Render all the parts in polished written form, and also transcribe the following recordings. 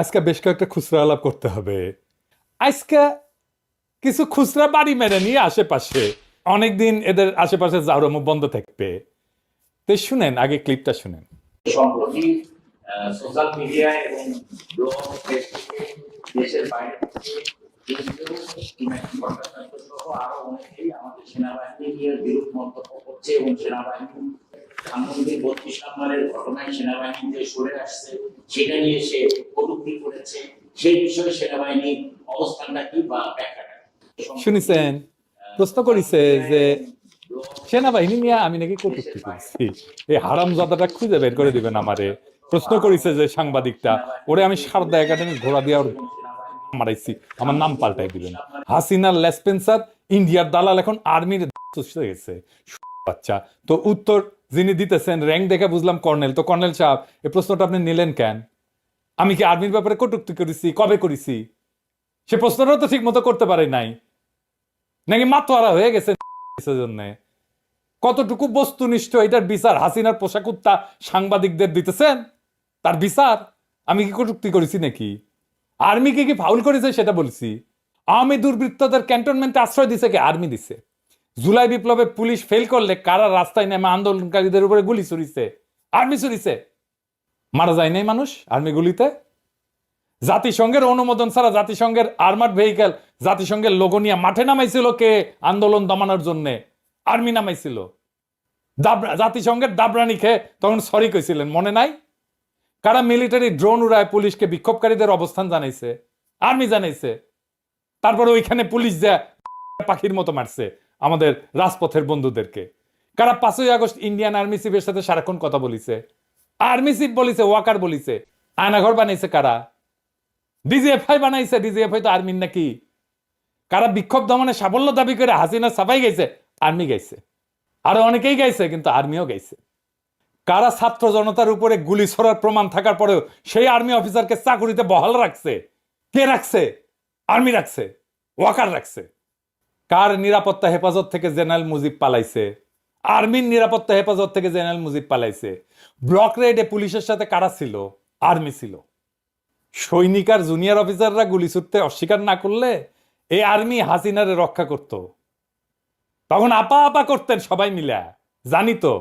আজকে বেশ কয়েকটা খুচরা আলাপ করতে হবে। আজকে কিছু খুচরা বাড়ি মেরে নিয়ে আশেপাশে অনেকদিন এদের আশেপাশে জাউরমুখ বন্ধ থাকবে। তো শুনেন, আগে ক্লিপটা শুনেন। সম্প্রতি সোশ্যাল মিডিয়ায় এবং ব্লগ ফেসবুকে দেশের বাইরে থেকে সহ আরো অনেকেই আমাদের সেনাবাহিনী নিয়ে বিরূপ মন্তব্য করছে এবং সেনাবাহিনী ধানমন্ডির 32 নম্বরের ঘটনায় সেনাবাহিনীতে সরে আসছে সেটা নিয়ে সে কটূক্তি করেছে। সেই বিষয়ে সেনাবাহিনীর অবস্থানটা কি বা ব্যাখ্যাটা শুনেছেন, প্রশ্ন করেছে যে সেনাবাহিনী নিয়ে আমি নাকি কটূক্তি করছি। এই হারামজাদাটা খুঁজে বের করে দিবেন আমারে। প্রশ্ন করেছে যে সাংবাদিকটা, ওরে আমি সারদা একাডেমি ঘোড়া দিয়ে ওর মারাইছি, আমার নাম পাল্টাই দিবেন। হাসিনার লেসপেন্সার ইন্ডিয়ার দালাল এখন আর্মির হয়ে গেছে বাচ্চা। তো উত্তর যিনি দিতেছেন র্যাঙ্ক দেখে বুঝলাম কর্নেল। তো কর্নেল সাহেব, এই প্রশ্নটা আপনি নিলেন কেন? আমি কি আর্মির ব্যাপারে কটূক্তি করেছি? কবে করেছি? সে প্রশ্নটা তো ঠিক মতো করতে পারে নাই, নাকি মাতোয়ারা হয়ে গেছে জন্য? কতটুকু বস্তুনিষ্ঠ এটার বিচার হাসিনার পোশাক উত্তা সাংবাদিকদের দিতেছেন? তার বিচার আমি কি কটূক্তি করেছি নাকি? আর্মিকে কি ফাউল করেছে সেটা বলছি। আওয়ামী দুর্বৃত্তদের ক্যান্টনমেন্টে আশ্রয় দিছে কে? আর্মি দিছে। জুলাই বিপ্লবে পুলিশ ফেল করলে কারা রাস্তায় নেমে আন্দোলনকারীদের উপরে গুলি ছুরিছে? আর্মি ছুরিছে। মারা যায় নাই মানুষ আর্মি গুলিতে? জাতিসংঘের অনুমোদন ছাড়া জাতিসংঘের আর্মার্ড ভেহিকেল, জাতিসংঘের লোগো নিয়ে মাঠে নামাইছিল কে আন্দোলন দমানোর জন্য? আর্মি নামাইছিল। জাতিসংঘের দাবরানি খেয়ে তখন সরি কইছিলেন, মনে নাই? কারা মিলিটারি ড্রোন উড়ায় পুলিশকে বিক্ষোভকারীদের অবস্থান জানাইছে? আর্মি জানাইছে। তারপরে ওইখানে পুলিশ যা পাখির মতো মারছে আমাদের রাজপথের বন্ধুদেরকে। কারা 5ই আগস্ট ইন্ডিয়ান আর্মি চিফের সাথে সারাক্ষণ কথা বলিছে? আর্মি চিফ বলিছে, ওয়াকার বলিছে। আয়নাঘর বানাইছে কারা? ডিজিএফআই বানাইছে। ডিজিএফআই তো আর্মির নাকি? কারা বিক্ষোভ দমনে সাফল্য দাবি করে হাসিনা সাফাই গাইছে? আর্মি গাইছে। আরো অনেকেই গাইছে, কিন্তু আর্মিও গাইছে। কারা ছাত্র জনতার উপরে গুলি ছোড়ার প্রমাণ থাকার পরেও সেই আর্মি অফিসারকে চাকুরিতে বহাল রাখছে? কে রাখছে? আর্মি রাখছে, ওয়াকার রাখছে। কার নিরাপত্তা হেফাজত থেকে জেনারেল মুজিব পালাইছে? আর্মির নিরাপত্তা হেফাজত থেকে জেনারেল মুজিব পালাইছে। ব্লক রেডে পুলিশের সাথে কারা ছিল? আর্মি ছিল। সৈনিক আর জুনিয়র অফিসাররা গুলি ছুটতে অস্বীকার না করলে এই আর্মি হাসিনারে রক্ষা করত। তখন আপা আপা করতেন সবাই মিলে। জানি তো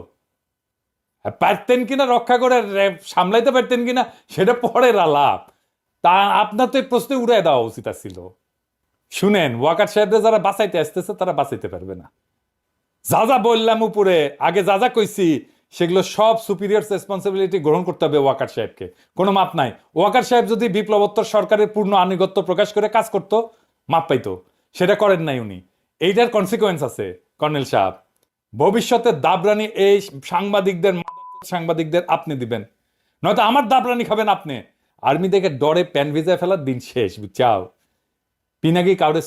পারতেন কিনা রক্ষা করে সামলাইতে পারতেন কিনা সেটা পরের আলাপ। তা আপনার তো এই প্রশ্নে উড়াই দেওয়া উচিত ছিল। শুনেন, ওয়াকার সাহেবরা যারা বাঁচাইতে আসতেছে তারা বাঁচাইতে পারবে না। যা যা বললাম উপরে, আগে যা যা কইছি সেগুলো সব সুপিরিয়র রেসপন্সিবিলিটি গ্রহণ করতে হবে ওয়াকার সাহেবকে। কোনো মাপ নাই। ওয়াকার সাহেব যদি বিপ্লবোত্তর সরকারের পূর্ণ আনুগত্য প্রকাশ করে কাজ করত, মাপ পাইতো। সেটা করেন নাই উনি। এইটার কনসিকুয়েন্স আছে কর্নেল সাহেব। ভবিষ্যতে দাবরানি এই সাংবাদিকদের আপনি দিবেন, নয়তো আমার দাবরানি খাবেন আপনি। আর্মি থেকে ডরে প্যান ভিজায় ফেলার দিন শেষ, বুঝছাও? পিনাকি কাউরে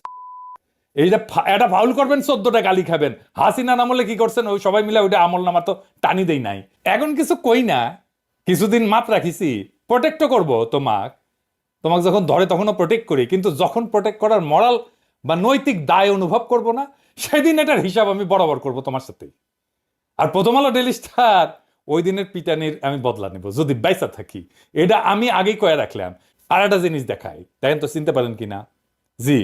এইটা এটা ফাউল করবেন, 14টা গালি খাবেন। হাসিনার আমলে কি করছেন ওই সবাই মিলে ওইটা আমল নামা তো টানি দেই নাই। এখন কিছু কই না, কিছুদিন মাপ রাখিছি, প্রোটেক্টও করবো তোমাকে যখন ধরে তখনও প্রোটেক্ট করি, কিন্তু যখন প্রোটেক্ট করার মরাল বা নৈতিক দায় অনুভব করব না, সেদিন এটার হিসাব আমি বরাবর করব তোমার সাথেই। আর প্রথম আলো ডেইলি স্টার ওই দিনের পিটানির আমি বদলা নেব যদি বাইসা থাকি। এটা আমি আগেই কয়ে রাখলাম। আর একটা জিনিস দেখাই, দেখেন তো চিনতে পারেন কিনা। জি,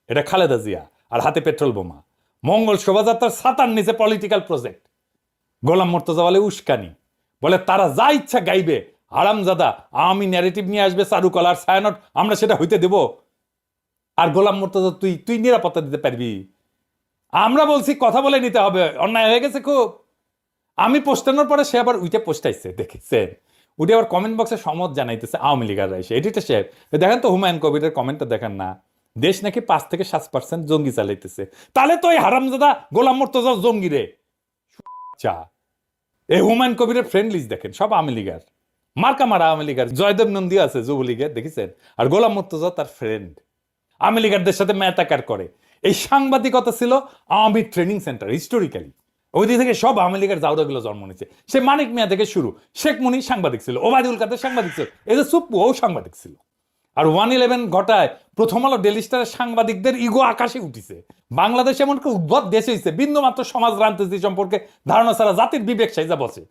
এটা খালেদা জিয়া আর হাতে পেট্রোল বোমা। মঙ্গল শোভাযাত্রার ছাতার নিচে পলিটিক্যাল প্রজেক্ট। গোলাম মুর্তজা বলে উস্কানি, বলে তারা যা ইচ্ছা গাইবে, হারামজাদা আওয়ামী ন্যারেটিভ নিয়ে আসবে, চারুকলার ছায়ানট আমরা সেটা হইতে দেব। আর গোলাম মুর্তজা তুই তুই নিরাপত্তা দিতে পারবি? আমরা বলছি কথা বলে নিতে হবে। অন্যায় হয়ে গেছে খুব। আমি পোস্টানোর পরে সে আবার উইটা পোস্টাইছে, দেখেছেন? উঠে আবার কমেন্ট বক্সে সমত জানাইতেছে আওয়ামী লীগাররা এসে। এডিটর সাহেব দেখেন তো হুমায়ুন কবিরের কমেন্টটা দেখেন না? দেশ নাকি 5 থেকে 7% জঙ্গি চালাইতেছে। তাহলে তো এই হারামজাদা গোলাম মুর্তজা জঙ্গি রে। চা এই হুমায়ুন কবিরের ফ্রেন্ড লিস্ট দেখেন, সব আওয়ামী লীগার, মার্কা মারা আওয়ামী লীগার। জয়দেব নন্দী আছে যুবলীগের, দেখেছেন? আর গোলাম মুর্তজা তার ফ্রেন্ড, আওয়ামী লীগারদের সাথে মেতাকার করে। এই সাংবাদিকতা ছিল আওয়ামী ট্রেনিং সেন্টার হিস্টোরিক্যালি। ওই দিক থেকে সব আওয়ামী লীগের জাউরাগুলো জন্ম নিয়েছে। সে মানিক মিয়া থেকে শুরু, শেখ মুনি সাংবাদিক ছিল, ওবায়দুল কাদের সাংবাদিক ছিল, এই যে সুপ্পু ও সাংবাদিক ছিল। আর 111 ঘটায় প্রথম আলো ডেইলি স্টারের সাংবাদিকদের ইগো আকাশে উঠিছে। বাংলাদেশ এমন একটা উদ্ভট দেশ হয়েছে, বিন্দুমাত্র সমাজ রাজনীতি সম্পর্কে ধারণা ছাড়া জাতির বিবেক সাইজা বসে।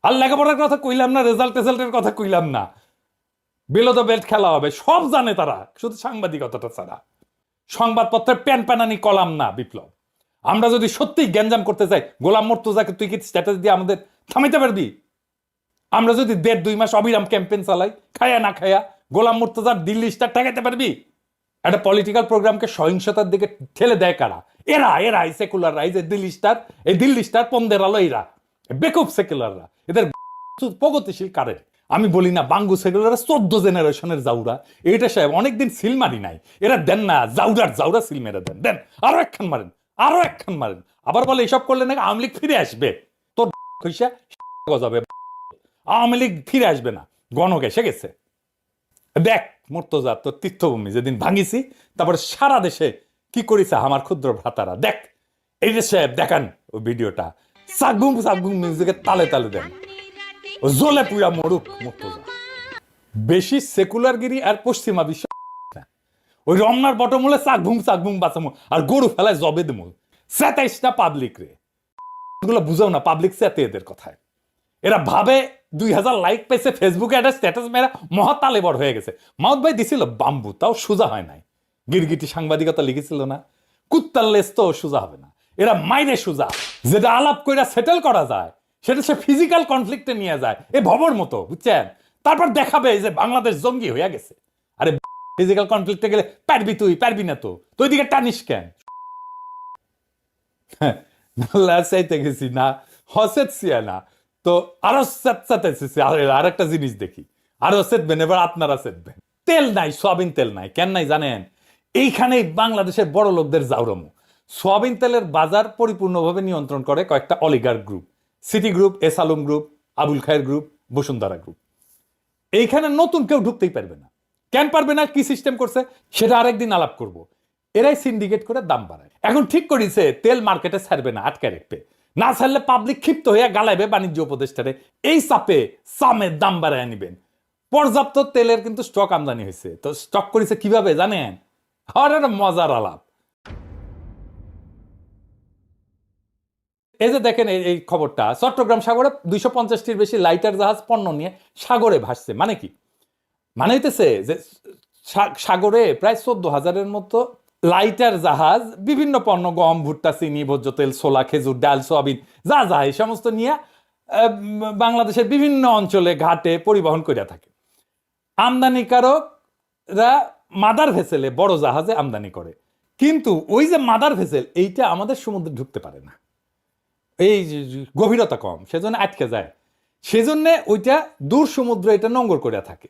আর লেখাপড়ার কথা কইলাম না, রেজাল্টের কথা কইলাম না। বিলো দ্য বেল্ট খেলা হবে, সব জানে তারা, শুধু সাংবাদিকতাটা ছাড়া। সংবাদপত্রের প্যানপ্যানানি কলাম না বিপ্লব। আমরা যদি সত্যি গ্যাঞ্জাম করতে চাই, গোলাম মুর্তজাকে তুই কি স্ট্যাটাস দিয়ে আমাদের থামাইতে পারবি? আমরা যদি 1.5-2 মাস অবিরাম ক্যাম্পেইন চালাই, খায়া না খায়া, গোলাম মুর্তজার দিল্লি স্টার ঠেকাইতে পারবি? একটা পলিটিক্যাল প্রোগ্রামকে সহিংসতার দিকে ঠেলে দেয় কারা? এরা সেকুলাররা, এই যে দিল্লি স্টার পন্দের আলো, এরা বেকুব সেকুলাররা, এদের প্রগতিশীল কারের। আমি বলি না বাঙ্গু সেকুলাররা 14 জেনারেশনের জাউরা, এইটা সাহেব অনেকদিন সিল মারি নাই, এরা দেন না, জাউরা সিল মেরে দেন আরো একখান মারেন, আবার বলে এসব করলে নাকি আওয়ামী লীগ ফিরে আসবে। তোর কইসা গজাবে, আওয়ামী লীগ ফিরে আসবে না, গণক এসে গেছে। দেখ মুর্তজা, তোর তীর্থভূমি যেদিন ভাঙিছি, তারপরে সারা দেশে কি করেছে আমার ক্ষুদ্র ভ্রাতারা, দেখ এই যে সাহেব দেখান ওই ভিডিওটা, সাগুম মিউজিকের তালে তালে দেন, জ্বলে পুরা মরুক মুর্তজা। বেশি সেকুলারগিরি আর পশ্চিমা বিশ্ব না। ওই রমনার বটমূলে চাকভুম বাঁচামো আর গরু ফেলায় জবে দেমু, 27টা পাবলিক রে, এগুলো বুঝাও না, পাবলিক সাথে এদের কথায়। এরা ভাবে 2000 লাইক পেয়েছে ফেসবুকে, একটা স্ট্যাটাস মেরা মহাতালে বড় হয়ে গেছে। মাউদ ভাই দিছিল বাম্বু, তাও সোজা হয় নাই। গিরগিটি সাংবাদিকতা লিখেছিল না, কুত্তার লেস তো সোজা হবে না। এরা মাইরে সোজা, যেটা আলাপ কইরা সেটেল করা যায় সেটা সে ফিজিক্যাল কনফ্লিক্টে নিয়ে যায়, এ ভবর মতো, বুঝছেন? তারপর দেখাবে যে বাংলাদেশ জঙ্গি হয়ে গেছে। আরে ফিজিক্যাল কনফ্লিক্টে গেলে পারবি না তো, তুই দিকে টানিস কেন? চাইতে গেছি না, হসেছিয়া না তো আরো চাইতেছি। আর একটা জিনিস দেখি, আরো সেটবেন, এবার আপনারা সেটবেন। তেল নাই, সয়াবিন তেল নাই, কেন নাই জানেন? এইখানেই বাংলাদেশের বড় লোকদের জাউরমু। সয়াবিন তেলের বাজার পরিপূর্ণভাবে নিয়ন্ত্রণ করে কয়েকটা অলিগার group, City group, S Alam group, Abul Khayer group, Bashundhara group. এইখানে নতুন কেউ ঢুকতেই পারবে না। কেন পারবে না, কি সিস্টেম করছে সেটা আরেকদিন আলাপ করব। এরাই সিন্ডিকেট করে দাম বাড়ায়। এখন ঠিক করেছে তেল মার্কেটে ছাড়বে না, আটকে রাখবে, না ছাড়লে পাবলিক ক্ষিপ্ত হয়ে গালাইবে বাণিজ্য উপদেষ্টারে। এই চাপে সামের দাম বাড়ায় নিবেন। পর্যাপ্ত তেলের কিন্তু স্টক আমদানি হয়েছে, তো স্টক করেছে কিভাবে জানেন? আর মজার আলাপ। এই যে দেখেন এই খবরটা, চট্টগ্রাম সাগরে 250টির বেশি লাইটার জাহাজ পণ্য নিয়ে সাগরে ভাসছে। মানে কি? মানে হইতেছে যে সাগরে প্রায় 14,000-এর মতো লাইটার জাহাজ বিভিন্ন পণ্য, গম, ভুট্টা, চিনি, ভোজ্য তেল, ছোলা, খেজুর, ডাল, সয়াবিন, যা এই সমস্ত নিয়ে বাংলাদেশের বিভিন্ন অঞ্চলে ঘাটে পরিবহন করিয়া থাকে। আমদানিকারকরা মাদার ভেসেলে, বড় জাহাজে আমদানি করে, কিন্তু ওই যে মাদার ভেসেল, এইটা আমাদের সমুদ্রে ঢুকতে পারে না, এই গভীরতা কম, সেজন্য আটকে যায়। সেজন্য ওইটা দূর সমুদ্র এটা নোঙ্গর করিয়া থাকে।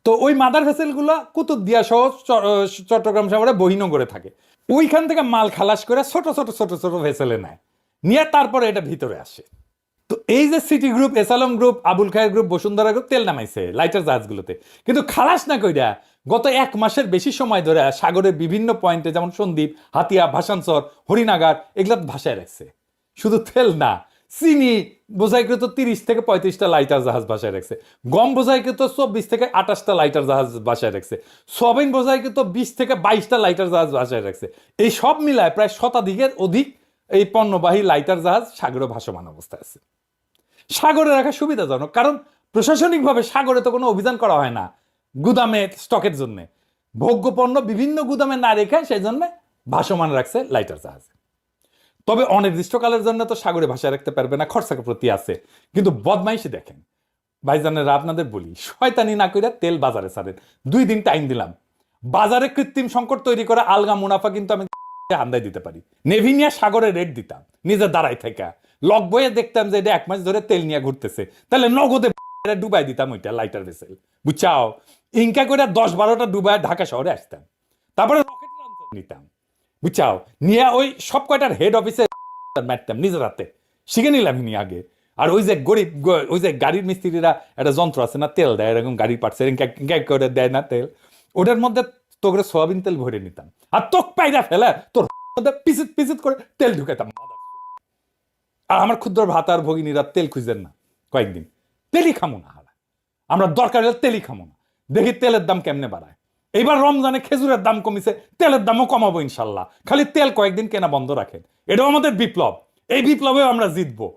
তো ওই মাদার ভেসেলগুলো কুতুবদিয়া সহ চট্টগ্রাম শহরে বহিনগরে থাকে। ওইখান থেকে মাল খালাস করে ছোট ছোট ভেসেলে নেয়, নিয়ে তারপরে এটা ভিতরে আসে। তো এই যে City group, S Alam group, Abul Khayer group, Bashundhara group তেল নামাইছে লাইটার জাহাজগুলোতে, কিন্তু খালাস না কইরা গত 1 মাসের বেশি সময় ধরে সাগরের বিভিন্ন পয়েন্টে, যেমন সন্দ্বীপ, হাতিয়া, ভাসানচর, হরিনাগার, এগুলো ভাসায় রাখছে। শুধু তেল না, চিনি বোঝাইকৃত 30 থেকে 35টা লাইটার জাহাজ বাসায় রাখছে, গম বোঝাইকৃত 24 থেকে 28টা লাইটার জাহাজ বাসায় রাখছে, সয়াবিন বোঝাইকৃত 20 থেকে 22টা লাইটার জাহাজ বাসায় রাখছে। এই সব মিলায় প্রায় 100-এর অধিক এই পণ্যবাহী লাইটার জাহাজ সাগরে ভাসমান অবস্থায় আছে। সাগরে রাখা সুবিধাজনক, কারণ প্রশাসনিকভাবে সাগরে তো কোনো অভিযান করা হয় না গুদামে স্টকের জন্য। ভোগ্য পণ্য বিভিন্ন গুদামে না রেখে সেই জন্য ভাসমান রাখছে লাইটার জাহাজ। তবে অনির্দিষ্টকালের জন্য তো সাগরে ভাসায় রাখতে পারবে না, খরচা প্রতি আছে। কিন্তু বদমাইশি দেখেন ভাইজানেরা, আপনাদের বলি, শয়তানি না কইরা তেল বাজারে ছাড়েন। 2 দিন টাইম দিলাম, বাজারে কৃত্রিম সংকট তৈরি করে আলগা মুনাফা কিন্তু আমি হান্দাই দিতে পারি। নেভি নিয়ে সাগরে রেট দিতাম নিজে দাঁড়াই থেকে, লক বয়ে দেখতাম যে এটা 1 মাস ধরে তেল নিয়ে ঘুরতেছে, তাহলে নগদে ডুবাই দিতাম ওইটা লাইটার ভেসেল, বুঝছাও? ইনকা করে 10-12টা ডুবাই ঢাকা শহরে আসতাম, তারপরে রকেট লঞ্চ নিতাম, বুঝছাও? নিয়ে ওই সব কয়টার হেড অফিসে মারতাম নিজের হাতে, শিখে নিলাম নি আগে। আর ওই যে গরিব, ওই যে গাড়ির মিস্ত্রিরা একটা যন্ত্র আছে না, তেল দেয় এরকম গাড়ির পার্টসে করে দেয় না তেল, ওটার মধ্যে তোকে সয়াবিন তেল ভরে নিতাম, আর তোক পাইরা ফেলে তোর পিসিত করে তেল ঢুকাইতাম। আর আমার ক্ষুদ্র ভাতার ভগিনীরা তেল খুঁজেন না কয়েকদিন, তেলই খামো না, আমরা দরকার হলে তেলই খামো না, দেখি তেলের দাম কেমনে বাড়ায়। এইবার রমজানে খেজুরের দাম কমিছে, তেলের দামও কমাবো ইনশাল্লাহ, খালি তেল কয়েকদিন কেনা বন্ধ রাখেন। এটাও আমাদের বিপ্লব, এই বিপ্লবেও আমরা জিতবো।